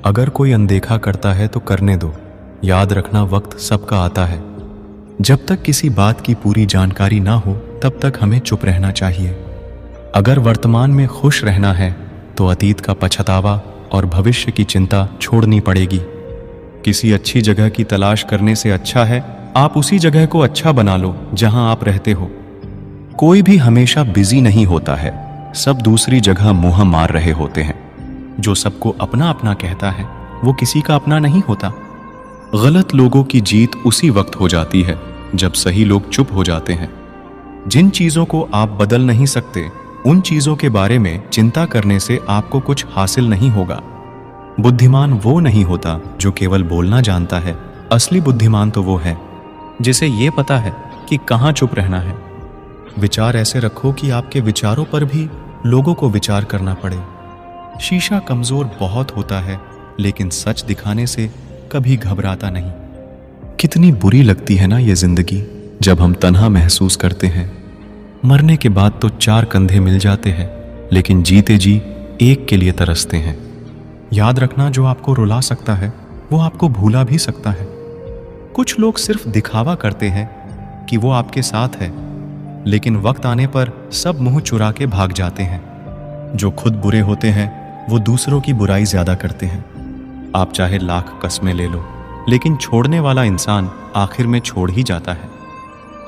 अगर कोई अनदेखा करता है तो करने दो। याद रखना, वक्त सबका आता है। जब तक किसी बात की पूरी जानकारी ना हो तब तक हमें चुप रहना चाहिए। अगर वर्तमान में खुश रहना है तो अतीत का पछतावा और भविष्य की चिंता छोड़नी पड़ेगी। किसी अच्छी जगह की तलाश करने से अच्छा है आप उसी जगह को अच्छा बना लो जहां आप रहते हो। कोई भी हमेशा बिजी नहीं होता है, सब दूसरी जगह मुंह मार रहे होते हैं। जो सबको अपना अपना कहता है वो किसी का अपना नहीं होता। गलत लोगों की जीत उसी वक्त हो जाती है जब सही लोग चुप हो जाते हैं। जिन चीजों को आप बदल नहीं सकते उन चीजों के बारे में चिंता करने से आपको कुछ हासिल नहीं होगा। बुद्धिमान वो नहीं होता जो केवल बोलना जानता है, असली बुद्धिमान तो वो है जिसे ये पता है कि कहाँ चुप रहना है। विचार ऐसे रखो कि आपके विचारों पर भी लोगों को विचार करना पड़े। शीशा कमजोर बहुत होता है लेकिन सच दिखाने से कभी घबराता नहीं। कितनी बुरी लगती है ना ये जिंदगी जब हम तन्हा महसूस करते हैं। मरने के बाद तो 4 कंधे मिल जाते हैं लेकिन जीते जी एक के लिए तरसते हैं। याद रखना, जो आपको रुला सकता है वो आपको भूला भी सकता है। कुछ लोग सिर्फ दिखावा करते हैं कि वो आपके साथ है, लेकिन वक्त आने पर सब मुंह चुरा के भाग जाते हैं। जो खुद बुरे होते हैं वो दूसरों की बुराई ज्यादा करते हैं। आप चाहे लाख कस्में ले लो, लेकिन छोड़ने वाला इंसान आखिर में छोड़ ही जाता है।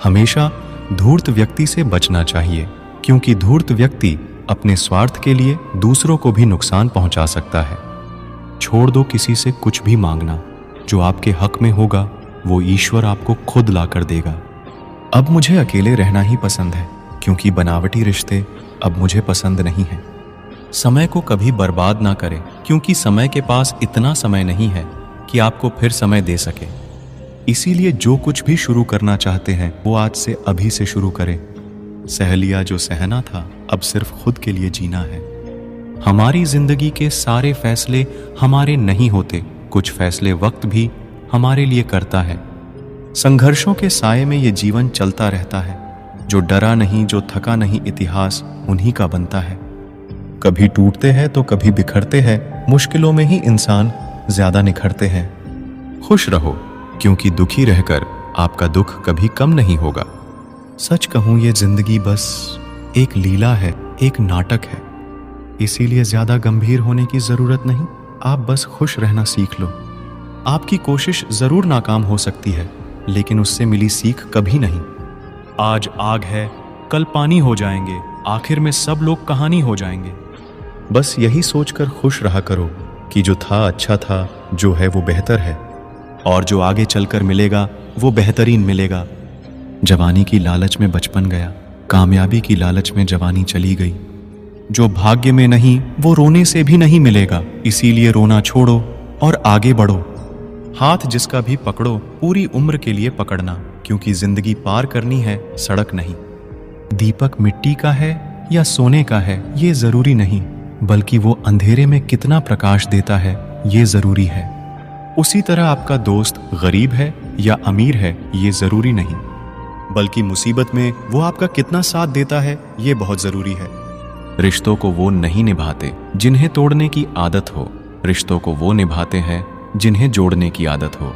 हमेशा धूर्त व्यक्ति से बचना चाहिए, क्योंकि धूर्त व्यक्ति अपने स्वार्थ के लिए दूसरों को भी नुकसान पहुंचा सकता है। छोड़ दो किसी से कुछ भी मांगना, जो आपके हक में होगा वो ईश्वर आपको खुद ला कर देगा। अब मुझे अकेले रहना ही पसंद है, क्योंकि बनावटी रिश्ते अब मुझे पसंद नहीं है। समय को कभी बर्बाद ना करें, क्योंकि समय के पास इतना समय नहीं है कि आपको फिर समय दे सके। इसीलिए जो कुछ भी शुरू करना चाहते हैं वो आज से अभी से शुरू करें। सह लिया जो सहना था, अब सिर्फ खुद के लिए जीना है। हमारी जिंदगी के सारे फैसले हमारे नहीं होते, कुछ फैसले वक्त भी हमारे लिए करता है। संघर्षों के साये में ये जीवन चलता रहता है। जो डरा नहीं, जो थका नहीं, इतिहास उन्हीं का बनता है। कभी टूटते हैं तो कभी बिखरते हैं, मुश्किलों में ही इंसान ज्यादा निखरते हैं। खुश रहो, क्योंकि दुखी रहकर आपका दुख कभी कम नहीं होगा। सच कहूं, ये जिंदगी बस एक लीला है, एक नाटक है। इसीलिए ज्यादा गंभीर होने की जरूरत नहीं, आप बस खुश रहना सीख लो। आपकी कोशिश जरूर नाकाम हो सकती है, लेकिन उससे मिली सीख कभी नहीं। आज आग है, कल पानी हो जाएंगे, आखिर में सब लोग कहानी हो जाएंगे। बस यही सोचकर खुश रहा करो कि जो था अच्छा था, जो है वो बेहतर है, और जो आगे चलकर मिलेगा वो बेहतरीन मिलेगा। जवानी की लालच में बचपन गया, कामयाबी की लालच में जवानी चली गई। जो भाग्य में नहीं वो रोने से भी नहीं मिलेगा, इसीलिए रोना छोड़ो और आगे बढ़ो। हाथ जिसका भी पकड़ो पूरी उम्र के लिए पकड़ना, क्योंकि जिंदगी पार करनी है, सड़क नहीं। दीपक मिट्टी का है या सोने का है ये जरूरी नहीं, बल्कि वो अंधेरे में कितना प्रकाश देता है ये जरूरी है। उसी तरह आपका दोस्त गरीब है या अमीर है ये जरूरी नहीं, बल्कि मुसीबत में वो आपका कितना साथ देता है ये बहुत जरूरी है। रिश्तों को वो नहीं निभाते जिन्हें तोड़ने की आदत हो, रिश्तों को वो निभाते हैं जिन्हें जोड़ने की आदत हो।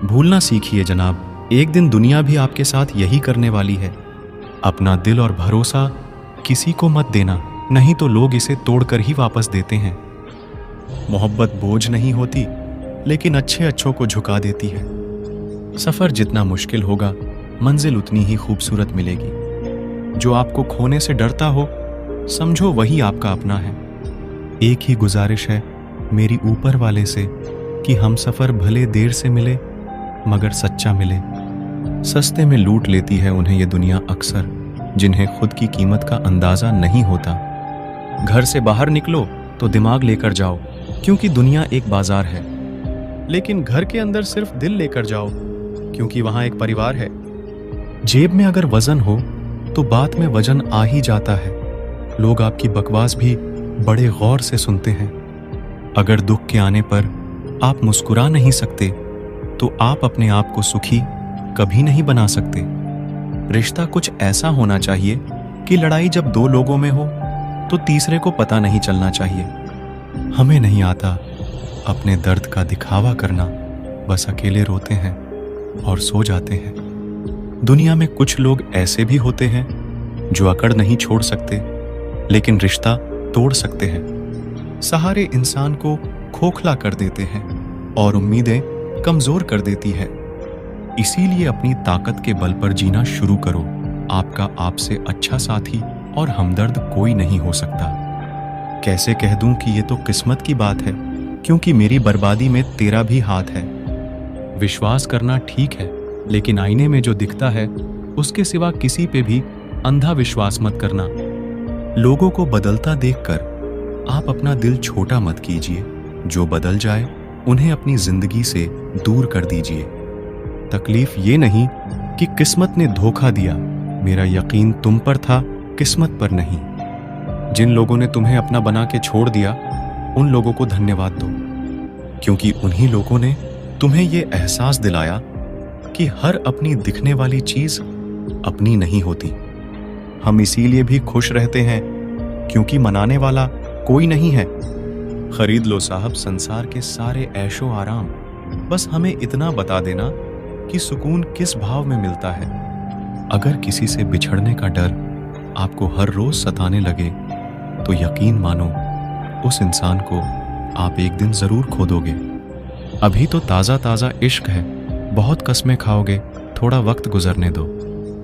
भूलना सीखिए जनाब, एक दिन दुनिया भी आपके साथ यही करने वाली है। अपना दिल और भरोसा किसी को मत देना, नहीं तो लोग इसे तोड़कर ही वापस देते हैं। मोहब्बत बोझ नहीं होती, लेकिन अच्छे अच्छों को झुका देती है। सफर जितना मुश्किल होगा, मंजिल उतनी ही खूबसूरत मिलेगी। जो आपको खोने से डरता हो, समझो वही आपका अपना है। एक ही गुजारिश है मेरी ऊपर वाले से कि हम सफर भले देर से मिले मगर सच्चा मिले। सस्ते में लूट लेती है उन्हें ये दुनिया अक्सर, जिन्हें खुद की कीमत का अंदाजा नहीं होता। घर से बाहर निकलो तो दिमाग लेकर जाओ, क्योंकि दुनिया एक बाजार है, लेकिन घर के अंदर सिर्फ दिल लेकर जाओ, क्योंकि वहां एक परिवार है। जेब में अगर वजन हो तो बात में वजन आ ही जाता है। लोग आपकी बकवास भी बड़े गौर से सुनते हैं। अगर दुख के आने पर आप मुस्कुरा नहीं सकते तो आप अपने आप को सुखी कभी नहीं बना सकते। रिश्ता कुछ ऐसा होना चाहिए कि लड़ाई जब 2 लोगों में हो तो तीसरे को पता नहीं चलना चाहिए। हमें नहीं आता अपने दर्द का दिखावा करना, बस अकेले रोते हैं और सो जाते हैं। दुनिया में कुछ लोग ऐसे भी होते हैं जो अकड़ नहीं छोड़ सकते, लेकिन रिश्ता तोड़ सकते हैं। सहारे इंसान को खोखला कर देते हैं और उम्मीदें कमजोर कर देती है। इसीलिए अपनी ताकत के बल पर जीना शुरू करो। आपका आपसे अच्छा साथी और हमदर्द कोई नहीं हो सकता। कैसे कह दूं कि ये तो किस्मत की बात है, क्योंकि मेरी बर्बादी में तेरा भी हाथ है। विश्वास करना ठीक है, लेकिन आईने में जो दिखता है उसके सिवा किसी पे भी अंधा विश्वास मत करना। लोगों को बदलता देखकर आप अपना दिल छोटा मत कीजिए। जो बदल जाए उन्हें अपनी जिंदगी से दूर कर दीजिए। तकलीफ ये नहीं कि किस्मत ने धोखा दिया, मेरा यकीन तुम पर था, किस्मत पर नहीं। जिन लोगों ने तुम्हें अपना बना के छोड़ दिया, उन लोगों को धन्यवाद दो, क्योंकि उन्हीं लोगों ने तुम्हें ये एहसास दिलाया कि हर अपनी दिखने वाली चीज अपनी नहीं होती। हम इसीलिए भी खुश रहते हैं क्योंकि मनाने वाला कोई नहीं है। खरीद लो साहब संसार के सारे ऐशो आराम, बस हमें इतना बता देना कि सुकून किस भाव में मिलता है। अगर किसी से बिछड़ने का डर आपको हर रोज सताने लगे तो यकीन मानो उस इंसान को आप एक दिन जरूर खो दोगे। अभी तो ताज़ा ताज़ा इश्क है, बहुत कस्में खाओगे, थोड़ा वक्त गुजरने दो,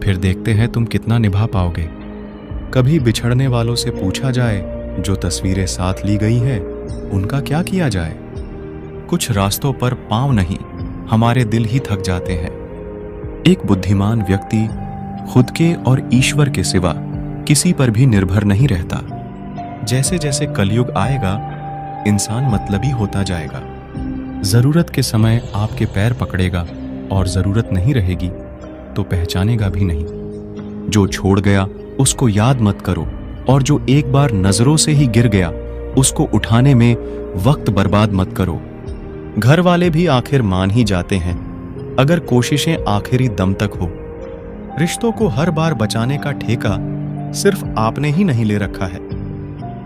फिर देखते हैं तुम कितना निभा पाओगे। कभी बिछड़ने वालों से पूछा जाए, जो तस्वीरें साथ ली गई हैं उनका क्या किया जाए। कुछ रास्तों पर पांव नहीं, हमारे दिल ही थक जाते हैं। एक बुद्धिमान व्यक्ति खुद के और ईश्वर के सिवा किसी पर भी निर्भर नहीं रहता। जैसे जैसे कलयुग आएगा, इंसान मतलबी होता जाएगा। जरूरत के समय आपके पैर पकड़ेगा और जरूरत नहीं रहेगी तो पहचानेगा भी नहीं। जो छोड़ गया उसको याद मत करो, और जो एक बार नजरों से ही गिर गया उसको उठाने में वक्त बर्बाद मत करो। घर वाले भी आखिर मान ही जाते हैं अगर कोशिशें आखिरी दम तक हो। रिश्तों को हर बार बचाने का ठेका सिर्फ आपने ही नहीं ले रखा है।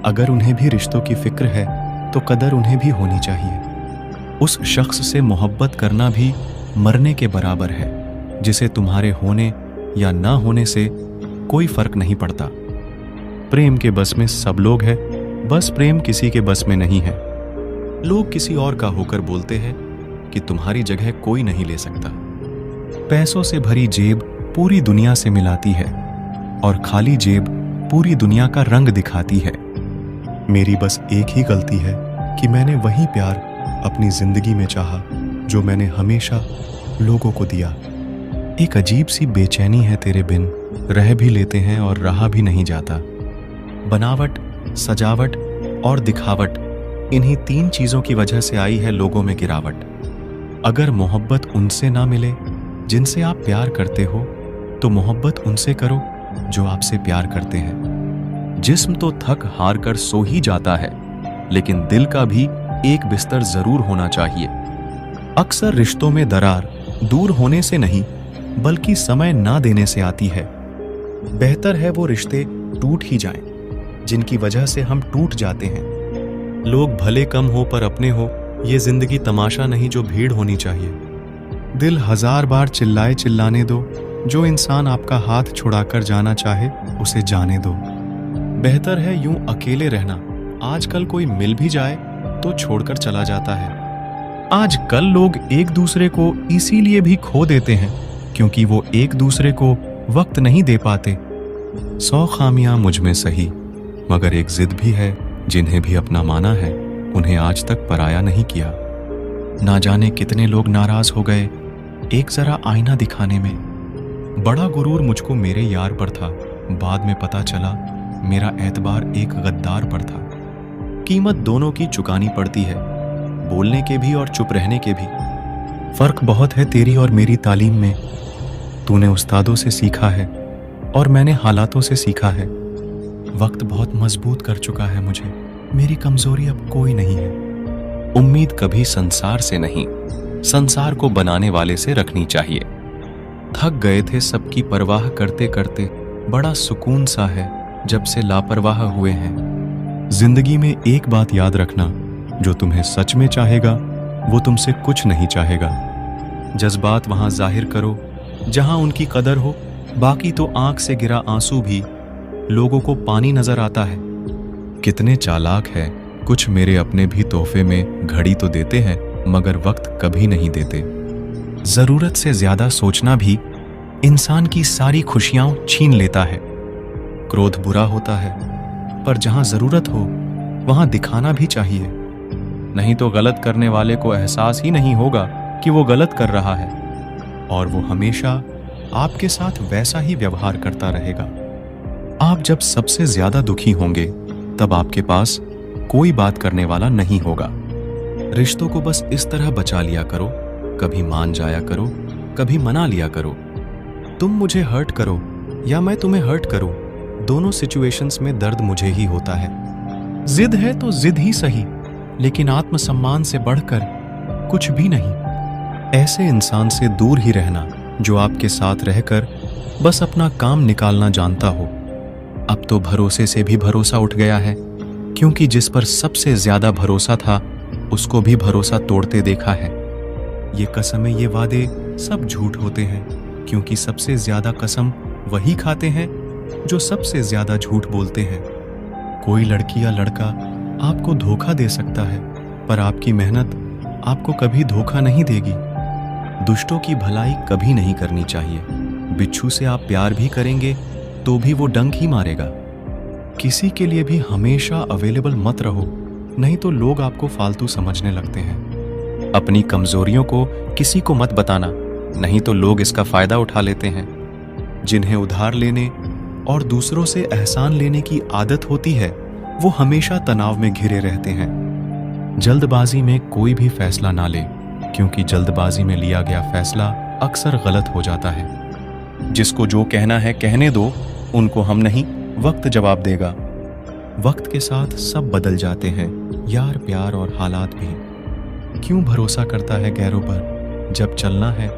अगर उन्हें भी रिश्तों की फिक्र है तो कदर उन्हें भी होनी चाहिए। उस शख्स से मोहब्बत करना भी मरने के बराबर है, जिसे तुम्हारे होने या ना होने से कोई फर्क नहीं पड़ता। प्रेम के बस में सब लोग हैं, बस प्रेम किसी के बस में नहीं है। लोग किसी और का होकर बोलते हैं कि तुम्हारी जगह कोई नहीं ले सकता। पैसों से भरी जेब पूरी दुनिया से मिलाती है और खाली जेब पूरी दुनिया का रंग दिखाती है। मेरी बस एक ही गलती है कि मैंने वही प्यार अपनी जिंदगी में चाहा जो मैंने हमेशा लोगों को दिया। एक अजीब सी बेचैनी है तेरे बिन, रह भी लेते हैं और रहा भी नहीं जाता। बनावट, सजावट और दिखावट, इन्हीं तीन चीजों की वजह से आई है लोगों में गिरावट। अगर मोहब्बत उनसे ना मिले जिनसे आप प्यार करते हो, तो मोहब्बत उनसे करो जो आपसे प्यार करते हैं। जिस्म तो थक हार कर सो ही जाता है, लेकिन दिल का भी एक बिस्तर जरूर होना चाहिए। अक्सर रिश्तों में दरार दूर होने से नहीं, बल्कि समय ना देने से आती है। बेहतर है वो रिश्ते टूट ही जाएं, जिनकी वजह से हम टूट जाते हैं। लोग भले कम हो पर अपने हो, ये जिंदगी तमाशा नहीं जो भीड़ होनी चाहिए। दिल हजार बार चिल्लाए चिल्लाने दो, जो इंसान आपका हाथ छुड़ाकर जाना चाहे उसे जाने दो। बेहतर है यूं अकेले रहना, आजकल कोई मिल भी जाए तो छोड़कर चला जाता है। आजकल लोग एक दूसरे को इसीलिए भी खो देते हैं क्योंकि वो एक दूसरे को वक्त नहीं दे पाते। 100 खामियां मुझ में सही, मगर एक जिद भी है, जिन्हें भी अपना माना है उन्हें आज तक पराया नहीं किया। ना जाने कितने लोग नाराज हो गए एक जरा आईना दिखाने में। बड़ा गुरूर मुझको मेरे यार पर था, बाद में पता चला मेरा एतबार एक गद्दार पर था। कीमत दोनों की चुकानी पड़ती है, बोलने के भी और चुप रहने के भी। फर्क बहुत है तेरी और मेरी तालीम में। तूने उस्तादों से सीखा है और मैंने हालातों से सीखा है। वक्त बहुत मजबूत कर चुका है मुझे, मेरी कमजोरी अब कोई नहीं है। उम्मीद कभी संसार से नहीं, संसार को बनाने वाले से रखनी चाहिए। थक गए थे सबकी परवाह करते करते, बड़ा सुकून सा है जब से लापरवाह हुए हैं। जिंदगी में एक बात याद रखना, जो तुम्हें सच में चाहेगा वो तुमसे कुछ नहीं चाहेगा। जज्बात वहां जाहिर करो जहां उनकी कदर हो, बाकी तो आंख से गिरा आंसू भी लोगों को पानी नजर आता है। कितने चालाक है, कुछ मेरे अपने भी तोहफे में घड़ी तो देते हैं मगर वक्त कभी नहीं देते। जरूरत से ज्यादा सोचना भी इंसान की सारी खुशियां छीन लेता है। क्रोध बुरा होता है, पर जहां जरूरत हो वहां दिखाना भी चाहिए, नहीं तो गलत करने वाले को एहसास ही नहीं होगा कि वो गलत कर रहा है और वो हमेशा आपके साथ वैसा ही व्यवहार करता रहेगा। आप जब सबसे ज्यादा दुखी होंगे तब आपके पास कोई बात करने वाला नहीं होगा। रिश्तों को बस इस तरह बचा लिया करो, कभी मान जाया करो, कभी मना लिया करो। तुम मुझे हर्ट करो या मैं तुम्हें हर्ट करूं, दोनों सिचुएशंस में दर्द मुझे ही होता है। जिद है तो जिद ही सही, लेकिन आत्मसम्मान से बढ़कर कुछ भी नहीं। ऐसे इंसान से दूर ही रहना जो आपके साथ रहकर बस अपना काम निकालना जानता हो। अब तो भरोसे से भी भरोसा उठ गया है, क्योंकि जिस पर सबसे ज्यादा भरोसा था उसको भी भरोसा तोड़ते देखा है। ये कसमें, ये वादे सब झूठ होते हैं, क्योंकि सबसे ज्यादा कसम वही खाते हैं जो सबसे ज्यादा झूठ बोलते हैं। कोई लड़की या लड़का आपको धोखा दे सकता है, पर आपकी मेहनत आपको कभी धोखा नहीं देगी। दुष्टों की भलाई कभी नहीं करनी चाहिए। बिच्छू से आप प्यार भी करेंगे तो भी वो डंक ही मारेगा। किसी के लिए भी हमेशा अवेलेबल मत रहो, नहीं तो लोग आपको फालतू समझने लगते हैं। अपनी कमजोरियों को किसी को मत बताना, नहीं तो लोग इसका फायदा उठा लेते हैं। जिन्हें उधार लेने और दूसरों से एहसान लेने की आदत होती है वो हमेशा तनाव में घिरे रहते हैं। जल्दबाजी में कोई भी फैसला ना ले, क्योंकि जल्दबाजी में लिया गया फैसला अक्सर गलत हो जाता है। जिसको जो कहना है कहने दो, उनको हम नहीं, वक्त जवाब देगा। वक्त के साथ सब बदल जाते हैं, यार, प्यार और हालात भी। क्यों भरोसा करता है गैरों पर, जब चलना है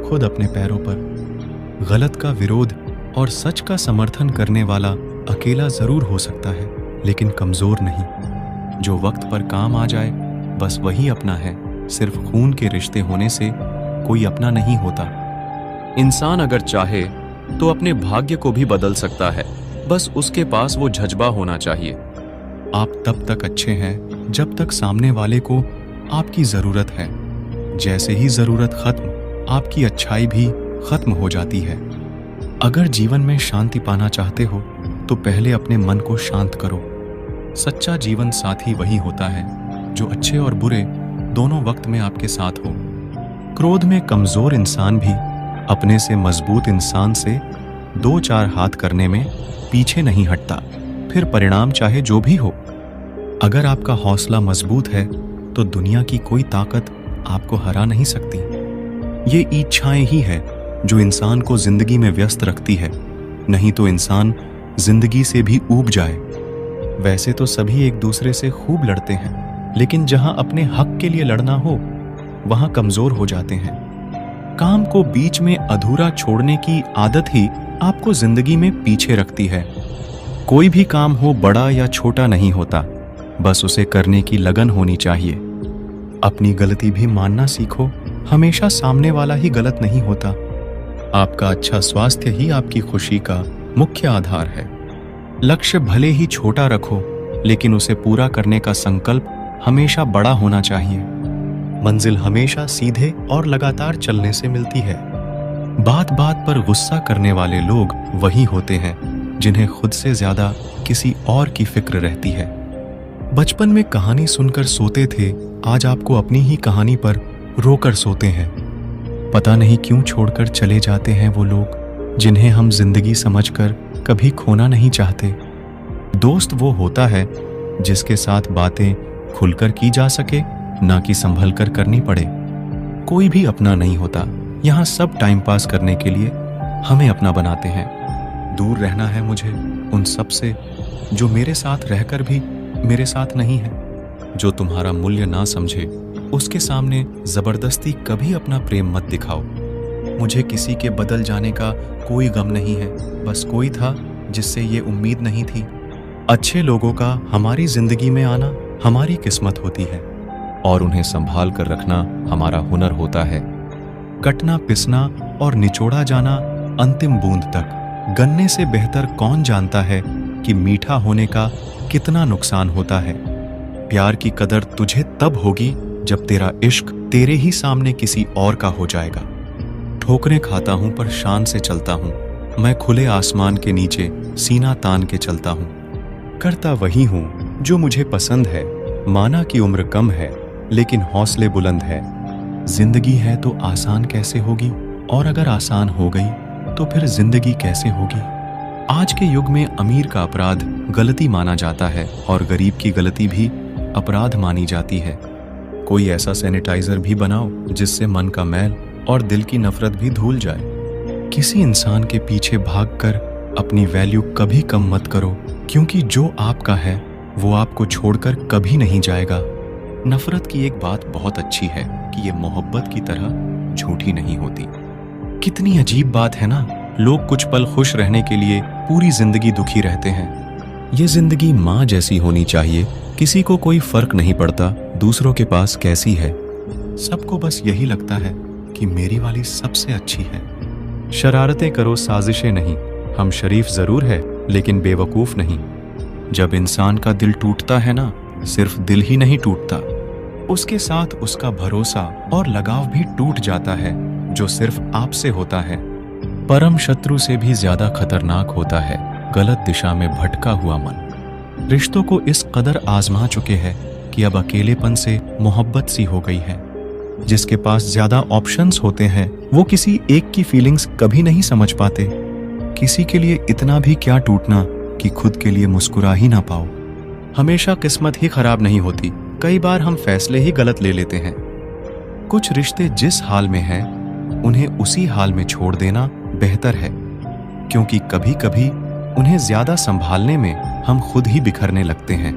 खुद अपने पैरों पर। गलत का विरोध और सच का समर्थन करने वाला अकेला जरूर हो सकता है, लेकिन कमजोर नहीं। जो वक्त पर काम आ जाए बस वही अपना है। सिर्फ खून के रिश्ते होने से कोई अपना नहीं होता। इंसान अगर चाहे तो अपने भाग्य को भी बदल सकता है, बस उसके पास वो जज्बा होना चाहिए। आप तब तक अच्छे हैं जब तक सामने वाले को आपकी जरूरत है। जैसे ही जरूरत खत्म, आपकी अच्छाई भी खत्म हो जाती है। अगर जीवन में शांति पाना चाहते हो तो पहले अपने मन को शांत करो। सच्चा जीवन साथी वही होता है जो अच्छे और बुरे दोनों वक्त में आपके साथ हो। क्रोध में कमजोर इंसान भी अपने से मजबूत इंसान से 2-4 हाथ करने में पीछे नहीं हटता, फिर परिणाम चाहे जो भी हो। अगर आपका हौसला मजबूत है तो दुनिया की कोई ताकत आपको हरा नहीं सकती। ये इच्छाएं ही है जो इंसान को जिंदगी में व्यस्त रखती है, नहीं तो इंसान जिंदगी से भी ऊब जाए। वैसे तो सभी एक दूसरे से खूब लड़ते हैं, लेकिन जहां अपने हक के लिए लड़ना हो वहां कमजोर हो जाते हैं। काम को बीच में अधूरा छोड़ने की आदत ही आपको जिंदगी में पीछे रखती है। कोई भी काम हो, बड़ा या छोटा नहीं होता, बस उसे करने की लगन होनी चाहिए। अपनी गलती भी मानना सीखो, हमेशा सामने वाला ही गलत नहीं होता। आपका अच्छा स्वास्थ्य ही आपकी खुशी का मुख्य आधार है। लक्ष्य भले ही छोटा रखो, लेकिन उसे पूरा करने का संकल्प हमेशा बड़ा होना चाहिए। मंजिल हमेशा सीधे और लगातार चलने से मिलती है। बात बात पर गुस्सा करने वाले लोग वही होते हैं जिन्हें खुद से ज्यादा किसी और की फिक्र रहती है। बचपन में कहानी सुनकर सोते थे, आज आपको अपनी ही कहानी पर रोकर सोते हैं। पता नहीं क्यों छोड़कर चले जाते हैं वो लोग जिन्हें हम जिंदगी समझकर कभी खोना नहीं चाहते। दोस्त वो होता है जिसके साथ बातें खुलकर की जा सके, ना कि संभल कर करनी पड़े। कोई भी अपना नहीं होता, यहाँ सब टाइम पास करने के लिए हमें अपना बनाते हैं। दूर रहना है मुझे उन सब से जो मेरे साथ रहकर भी मेरे साथ नहीं है। जो तुम्हारा मूल्य ना समझे उसके सामने जबरदस्ती कभी अपना प्रेम मत दिखाओ। मुझे किसी के बदल जाने का कोई गम नहीं है, बस कोई था जिससे ये उम्मीद नहीं थी। अच्छे लोगों का हमारी जिंदगी में आना हमारी किस्मत होती है और उन्हें संभाल कर रखना हमारा हुनर होता है। कटना, पिसना और निचोड़ा जाना अंतिम बूंद तक। गन्ने से बेहतर कौन जानता है कि मीठा होने का कितना नुकसान होता है। प्यार की कदर तुझे तब होगी जब तेरा इश्क तेरे ही सामने किसी और का हो जाएगा। ठोकरें खाता हूं पर शान से चलता हूं, मैं खुले आसमान के नीचे सीना तान के चलता हूं। करता वही हूं जो मुझे पसंद है, माना कि उम्र कम है लेकिन हौसले बुलंद है। जिंदगी है तो आसान कैसे होगी, और अगर आसान हो गई तो फिर जिंदगी कैसे होगी। आज के युग में अमीर का अपराध गलती माना जाता है और गरीब की गलती भी अपराध मानी जाती है। कोई ऐसा सैनिटाइजर भी बनाओ जिससे मन का मैल और दिल की नफरत भी धुल जाए। किसी इंसान के पीछे भागकर अपनी वैल्यू कभी कम मत करो, क्योंकि जो आपका है वो आपको छोड़कर कभी नहीं जाएगा। नफरत की एक बात बहुत अच्छी है कि ये मोहब्बत की तरह झूठी नहीं होती। कितनी अजीब बात है ना, लोग कुछ पल खुश रहने के लिए पूरी जिंदगी दुखी रहते हैं। ये जिंदगी माँ जैसी होनी चाहिए, किसी को कोई फर्क नहीं पड़ता दूसरों के पास कैसी है। सबको बस यही लगता है कि मेरी वाली सबसे अच्छी है। शरारतें करो, साजिशें नहीं। हम शरीफ जरूर है लेकिन बेवकूफ नहीं। जब इंसान का दिल टूटता है ना, सिर्फ दिल ही नहीं टूटता, उसके साथ उसका भरोसा और लगाव भी टूट जाता है, जो सिर्फ आपसे होता है। परम शत्रु से भी ज्यादा खतरनाक होता है गलत दिशा में भटका हुआ मन। रिश्तों को इस कदर आजमा चुके हैं कि अब अकेलेपन से मोहब्बत सी हो गई है। जिसके पास ज्यादा ऑप्शंस होते हैं वो किसी एक की फीलिंग्स कभी नहीं समझ पाते। किसी के लिए इतना भी क्या टूटना कि खुद के लिए मुस्कुरा ही ना पाओ। हमेशा किस्मत ही खराब नहीं होती, कई बार हम फैसले ही गलत ले लेते हैं। कुछ रिश्ते जिस हाल में हैं उन्हें उसी हाल में छोड़ देना बेहतर है, क्योंकि कभी कभी उन्हें ज्यादा संभालने में हम खुद ही बिखरने लगते हैं।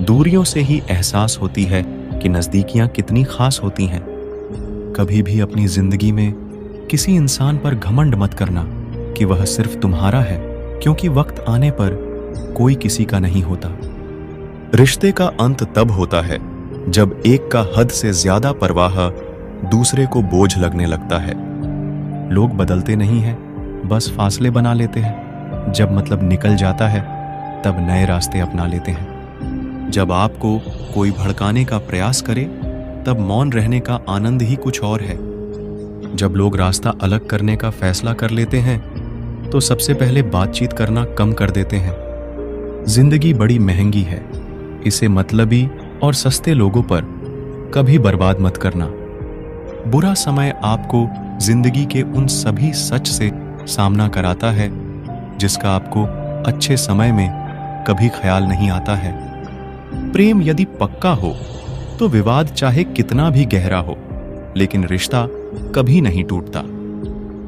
दूरियों से ही एहसास होती है कि नजदीकियां कितनी खास होती हैं। कभी भी अपनी जिंदगी में किसी इंसान पर घमंड मत करना कि वह सिर्फ तुम्हारा है, क्योंकि वक्त आने पर कोई किसी का नहीं होता। रिश्ते का अंत तब होता है जब एक का हद से ज्यादा परवाह दूसरे को बोझ लगने लगता है। लोग बदलते नहीं हैं, बस फासले बना लेते हैं। जब मतलब निकल जाता है तब नए रास्ते अपना लेते हैं। जब आपको कोई भड़काने का प्रयास करे तब मौन रहने का आनंद ही कुछ और है। जब लोग रास्ता अलग करने का फैसला कर लेते हैं तो सबसे पहले बातचीत करना कम कर देते हैं। जिंदगी बड़ी महंगी है, इसे मतलबी और सस्ते लोगों पर कभी बर्बाद मत करना। बुरा समय आपको जिंदगी के उन सभी सच से सामना कराता है जिसका आपको अच्छे समय में कभी ख्याल नहीं आता है। प्रेम यदि पक्का हो तो विवाद चाहे कितना भी गहरा हो, लेकिन रिश्ता कभी नहीं टूटता।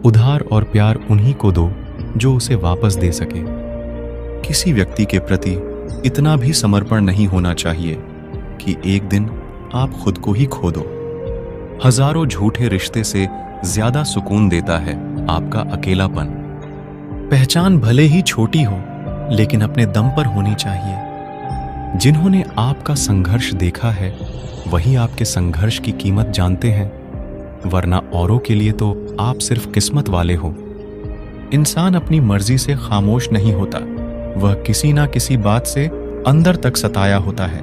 उधार और प्यार उन्हीं को दो जो उसे वापस दे सके। किसी व्यक्ति के प्रति इतना भी समर्पण नहीं होना चाहिए कि एक दिन आप खुद को ही खो दो। हजारों झूठे रिश्ते से ज्यादा सुकून देता है आपका अकेलापन। पहचान भले ही छोटी हो लेकिन अपने दम पर होनी चाहिए। जिन्होंने आपका संघर्ष देखा है वही आपके संघर्ष की कीमत जानते हैं, वरना औरों के लिए तो आप सिर्फ किस्मत वाले हो। इंसान अपनी मर्जी से खामोश नहीं होता, वह किसी ना किसी बात से अंदर तक सताया होता है।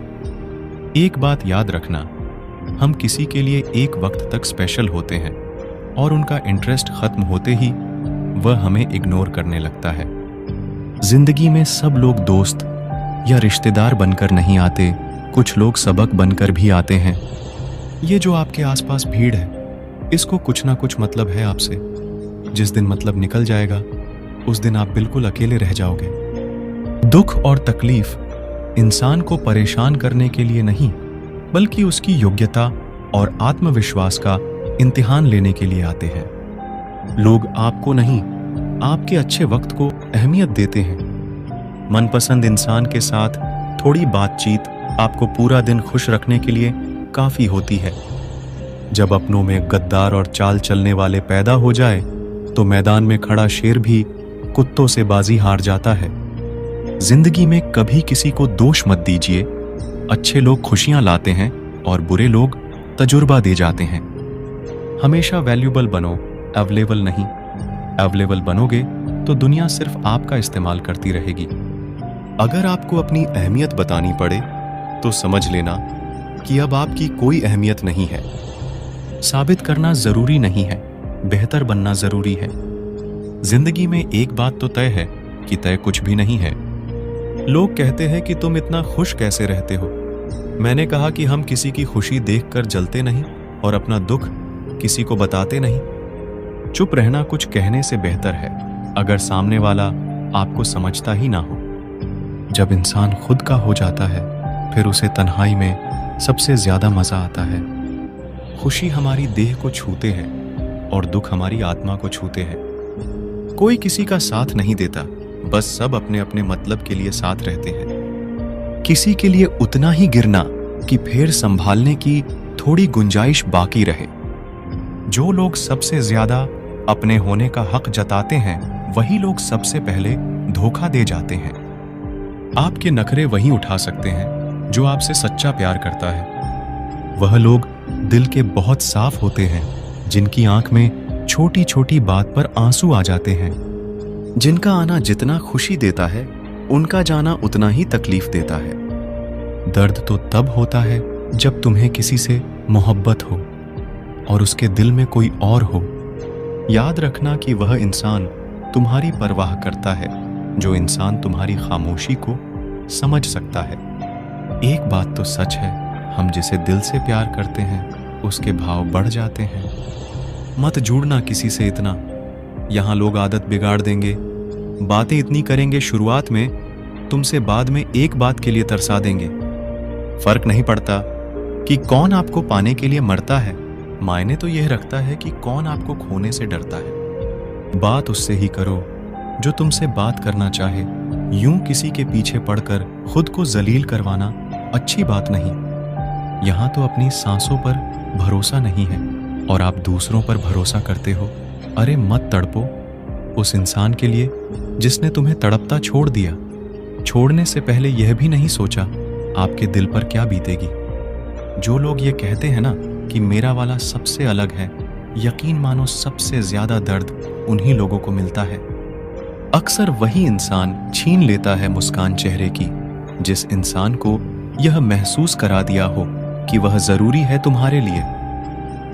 एक बात याद रखना, हम किसी के लिए एक वक्त तक स्पेशल होते हैं और उनका इंटरेस्ट खत्म होते ही वह हमें इग्नोर करने लगता है। जिंदगी में सब लोग दोस्त या रिश्तेदार बनकर नहीं आते, कुछ लोग सबक बनकर भी आते हैं। ये जो आपके आसपास भीड़ है, इसको कुछ ना कुछ मतलब है आपसे। जिस दिन मतलब निकल जाएगा उस दिन आप बिल्कुल अकेले रह जाओगे। दुख और तकलीफ इंसान को परेशान करने के लिए नहीं, बल्कि उसकी योग्यता और आत्मविश्वास का इम्तिहान लेने के लिए आते हैं। लोग आपको नहीं, आपके अच्छे वक्त को अहमियत देते हैं। मनपसंद इंसान के साथ थोड़ी बातचीत आपको पूरा दिन खुश रखने के लिए काफी होती है। जब अपनों में गद्दार और चाल चलने वाले पैदा हो जाए तो मैदान में खड़ा शेर भी कुत्तों से बाजी हार जाता है। जिंदगी में कभी किसी को दोष मत दीजिए, अच्छे लोग खुशियां लाते हैं और बुरे लोग तजुर्बा दे जाते हैं। हमेशा वैल्यूबल बनो, अवेलेबल नहीं। अवेलेबल बनोगे तो दुनिया सिर्फ आपका इस्तेमाल करती रहेगी। अगर आपको अपनी अहमियत बतानी पड़े तो समझ लेना कि अब आपकी कोई अहमियत नहीं है। साबित करना जरूरी नहीं है, बेहतर बनना जरूरी है। जिंदगी में एक बात तो तय है कि तय कुछ भी नहीं है। लोग कहते हैं कि तुम इतना खुश कैसे रहते हो। मैंने कहा कि हम किसी की खुशी देखकर जलते नहीं और अपना दुख किसी को बताते नहीं। चुप रहना कुछ कहने से बेहतर है अगर सामने वाला आपको समझता ही ना हो। जब इंसान खुद का हो जाता है फिर उसे तन्हाई में सबसे ज्यादा मजा आता है। खुशी हमारी देह को छूते हैं और दुख हमारी आत्मा को छूते हैं। कोई किसी का साथ नहीं देता, बस सब अपने अपने मतलब के लिए साथ रहते हैं। किसी के लिए उतना ही गिरना कि फिर संभालने की थोड़ी गुंजाइश बाकी रहे। जो लोग सबसे ज्यादा अपने होने का हक जताते हैं वही लोग सबसे पहले धोखा दे जाते हैं। आपके नखरे वही उठा सकते हैं जो आपसे सच्चा प्यार करता है। वह लोग दिल के बहुत साफ होते हैं जिनकी आंख में छोटी छोटी बात पर आंसू आ जाते हैं। जिनका आना जितना खुशी देता है उनका जाना उतना ही तकलीफ देता है। दर्द तो तब होता है जब तुम्हें किसी से मोहब्बत हो और उसके दिल में कोई और हो। याद रखना कि वह इंसान तुम्हारी परवाह करता है जो इंसान तुम्हारी खामोशी को समझ सकता है। एक बात तो सच है, हम जिसे दिल से प्यार करते हैं उसके भाव बढ़ जाते हैं। मत जुड़ना किसी से इतना, यहां लोग आदत बिगाड़ देंगे। बातें इतनी करेंगे शुरुआत में, तुमसे बाद में एक बात के लिए तरसा देंगे। फर्क नहीं पड़ता कि कौन आपको पाने के लिए मरता है, मायने तो यह रखता है कि कौन आपको खोने से डरता है। बात उससे ही करो जो तुमसे बात करना चाहे। यूं किसी के पीछे पड़कर खुद को जलील करवाना अच्छी बात नहीं। यहां तो अपनी सांसों पर भरोसा नहीं है और आप दूसरों पर भरोसा करते हो। अरे मत तड़पो उस इंसान के लिए जिसने तुम्हें तड़पता छोड़ दिया। छोड़ने से पहले यह भी नहीं सोचा आपके दिल पर क्या बीतेगी। जो लोग ये कहते हैं ना कि मेरा वाला सबसे अलग है, यकीन मानो सबसे ज्यादा दर्द उन्हीं लोगों को मिलता है। अक्सर वही इंसान छीन लेता है मुस्कान चेहरे की जिस इंसान को यह महसूस करा दिया हो कि वह जरूरी है तुम्हारे लिए।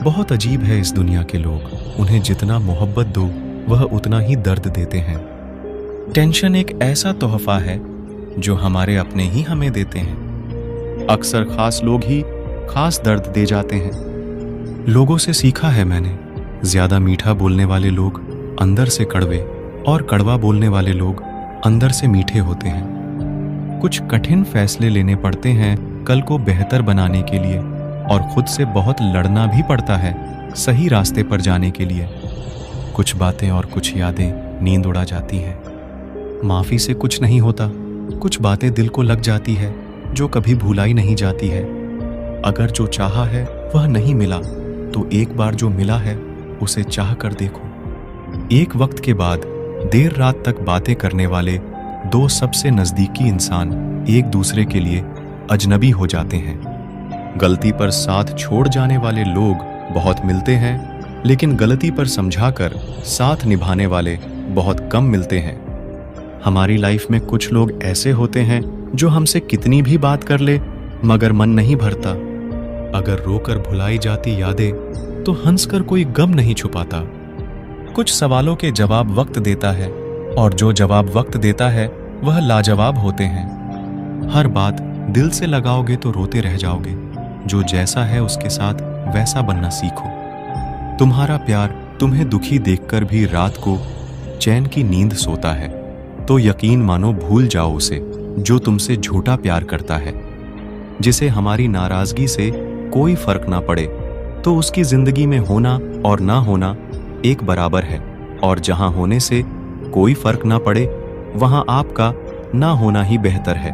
बहुत अजीब है इस दुनिया के लोग, उन्हें जितना मोहब्बत दो वह उतना ही दर्द देते हैं। टेंशन एक ऐसा तोहफा है जो हमारे अपने ही हमें देते हैं। अक्सर खास लोग ही खास दर्द दे जाते हैं। लोगों से सीखा है मैंने, ज्यादा मीठा बोलने वाले लोग अंदर से कड़वे और कड़वा बोलने वाले लोग अंदर से मीठे होते हैं। कुछ कठिन फैसले लेने पड़ते हैं कल को बेहतर बनाने के लिए और खुद से बहुत लड़ना भी पड़ता है सही रास्ते पर जाने के लिए। कुछ बातें और कुछ यादें नींद उड़ा जाती हैं। माफी से कुछ नहीं होता, कुछ बातें दिल को लग जाती है जो कभी भुलाई नहीं जाती है। अगर जो चाहा है वह नहीं मिला तो एक बार जो मिला है उसे चाह कर देखो। एक वक्त के बाद देर रात तक बातें करने वाले दो सबसे नजदीकी इंसान एक दूसरे के लिए अजनबी हो जाते हैं। गलती पर साथ छोड़ जाने वाले लोग बहुत मिलते हैं, लेकिन गलती पर समझाकर साथ निभाने वाले बहुत कम मिलते हैं। हमारी लाइफ में कुछ लोग ऐसे होते हैं जो हमसे कितनी भी बात कर ले मगर मन नहीं भरता। अगर रोकर भुलाई जाती यादें तो हंसकर कोई गम नहीं छुपाता। कुछ सवालों के जवाब वक्त देता है और जो जवाब वक्त देता है वह लाजवाब होते हैं। हर बात दिल से लगाओगे तो रोते रह जाओगे। जो जैसा है उसके साथ वैसा बनना सीखो। तुम्हारा प्यार तुम्हें दुखी देखकर भी रात को चैन की नींद सोता है तो यकीन मानो भूल जाओ उसे जो तुमसे झूठा प्यार करता है। जिसे हमारी नाराजगी से कोई फर्क ना पड़े तो उसकी जिंदगी में होना और ना होना एक बराबर है, और जहां होने से कोई फर्क ना पड़े वहां आपका ना होना ही बेहतर है।